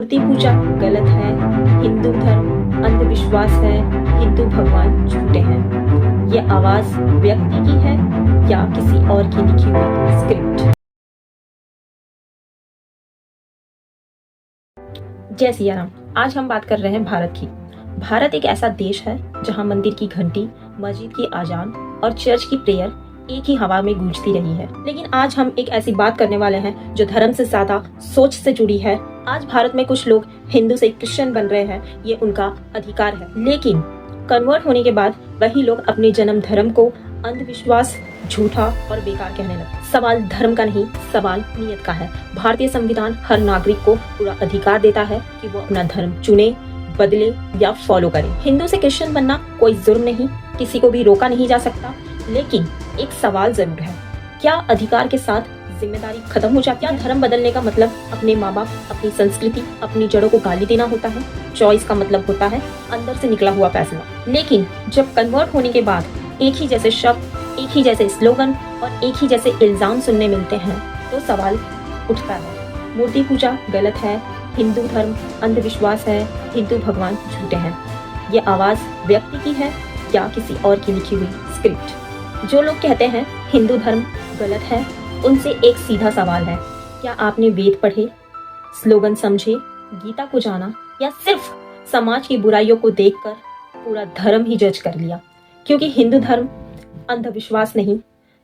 मूर्ति पूजा गलत है, हिंदू धर्म अंधविश्वास है, हिंदू भगवान झूठे हैं। ये आवाज व्यक्ति की है या किसी और की लिखी हुई स्क्रिप्ट? जय सिया राम। आज हम बात कर रहे हैं भारत की। भारत एक ऐसा देश है जहां मंदिर की घंटी, मस्जिद की आजान और चर्च की प्रेयर एक ही हवा में गूंजती रही है। लेकिन आज हम एक ऐसी बात करने वाले हैं जो धर्म से ज्यादा सोच से जुड़ी है। आज भारत में कुछ लोग हिंदू से क्रिश्चियन बन रहे हैं, ये उनका अधिकार है। लेकिन कन्वर्ट होने के बाद वही लोग अपने जन्म धर्म को अंधविश्वास, झूठा और बेकार कहने लगे। सवाल धर्म का नहीं, सवाल नियत का है। भारतीय संविधान हर नागरिक को पूरा अधिकार देता है कि वो अपना धर्म चुने, बदले या फॉलो करे। हिंदू से क्रिश्चियन बनना कोई जुर्म नहीं, किसी को भी रोका नहीं जा सकता। लेकिन एक सवाल जरूर है, क्या अधिकार के साथ जिम्मेदारी खत्म हो जाती है? क्या धर्म बदलने का मतलब अपने माँ बाप, अपनी संस्कृति, अपनी जड़ों को गाली देना होता है? चॉइस का मतलब होता है अंदर से निकला हुआ फैसला। लेकिन जब कन्वर्ट होने के बाद एक ही जैसे शब्द, एक ही जैसे स्लोगन और एक ही जैसे इल्जाम सुनने मिलते हैं तो सवाल उठता है। मूर्ति पूजा गलत है, हिंदू धर्म अंधविश्वास है, हिंदू भगवान झूठे हैं। ये आवाज व्यक्ति की है या किसी और की लिखी हुई स्क्रिप्ट? जो लोग कहते हैं हिंदू धर्म गलत है, उनसे एक सीधा सवाल है, क्या आपने वेद पढ़े, स्लोगन समझे, गीता को जाना, या सिर्फ समाज की बुराइयों को देखकर पूरा धर्म ही जज कर लिया? क्योंकि हिंदू धर्म अंधविश्वास नहीं,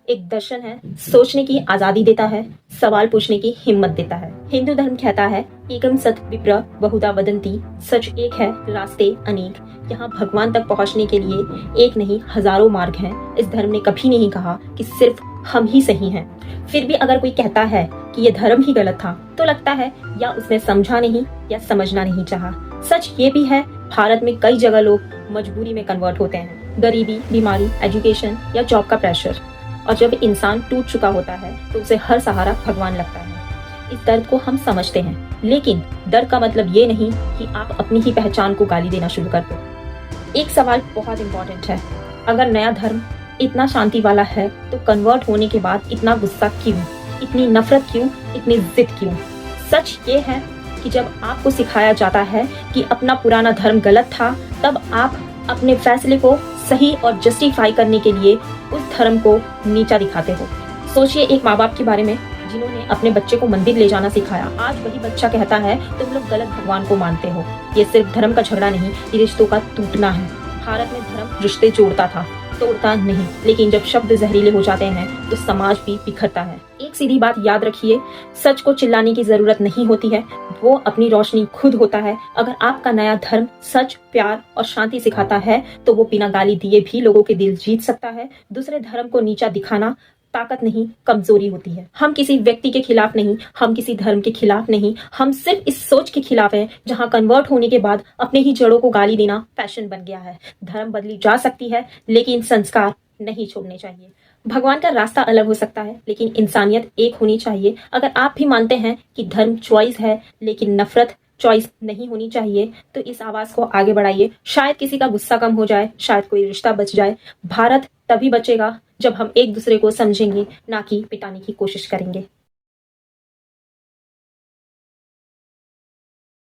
एक दर्शन है, सोचने की आजादी देता है, सवाल पूछने की हिम्मत देता है। हिंदू धर्म कहता है एकम सत विप्र बहुधा वदंती, सच एक है, रास्ते अनेक। यहाँ भगवान तक पहुँचने के लिए एक नहीं हजारों मार्ग हैं। इस धर्म ने कभी नहीं कहा कि सिर्फ हम ही सही हैं। फिर भी अगर कोई कहता है कि ये धर्म ही गलत था तो लगता है या उसने समझा नहीं या समझना नहीं चाहा। सच ये भी है, भारत में कई जगह लोग मजबूरी में कन्वर्ट होते हैं। गरीबी, बीमारी, एजुकेशन या जॉब का प्रेशर। और जब इंसान टूट चुका होता है तो उसे हर सहारा भगवान लगता है। इस दर्द को हम समझते हैं, लेकिन दर्द का मतलब ये नहीं कि आप अपनी ही पहचान को गाली देना शुरू कर दो। एक सवाल बहुत इंपॉर्टेंट है, अगर नया धर्म इतना शांति वाला है तो कन्वर्ट होने के बाद इतना गुस्सा क्यों, इतनी नफरत क्यों, इतनी जिद क्यों? सच ये है कि जब आपको सिखाया जाता है कि अपना पुराना धर्म गलत था, तब आप अपने फैसले को सही और जस्टिफाई करने के लिए उस धर्म को नीचा दिखाते हो। सोचिए एक माँ बाप के बारे में जिन्होंने अपने बच्चे को मंदिर ले जाना सिखाया। आज वही बच्चा कहता है तुम लोग गलत भगवान को मानते हो। ये सिर्फ धर्म का झगड़ा नहीं, ये रिश्तों का टूटना है। भारत में धर्म रिश्ते जोड़ता था, तोड़ता नहीं। लेकिन जब शब्द जहरीले हो जाते हैं तो समाज भी बिखरता है। एक सीधी बात याद रखिए, सच को चिल्लाने की जरूरत नहीं होती है, वो अपनी रोशनी खुद होता है। अगर आपका नया धर्म सच, प्यार और शांति सिखाता है तो वो बिना गाली दिए भी लोगों के दिल जीत सकता है। दूसरे धर्म को नीचा दिखाना ताकत नहीं, कमजोरी होती है। हम किसी व्यक्ति के खिलाफ नहीं, हम किसी धर्म के खिलाफ नहीं, हम सिर्फ इस सोच के खिलाफ हैं जहां कन्वर्ट होने के बाद अपने ही जड़ों को गाली देना फैशन बन गया है। धर्म बदली जा सकती है लेकिन संस्कार नहीं छोड़ने चाहिए। भगवान का रास्ता अलग हो सकता है लेकिन इंसानियत एक होनी चाहिए। अगर आप भी मानते हैं कि धर्म चॉइस है लेकिन नफरत चॉइस नहीं होनी चाहिए तो इस आवाज को आगे बढ़ाइए। शायद किसी का गुस्सा कम हो जाए, शायद कोई रिश्ता बच जाए। भारत तभी बचेगा जब हम एक दूसरे को समझेंगे, ना कि पिटाने की कोशिश करेंगे।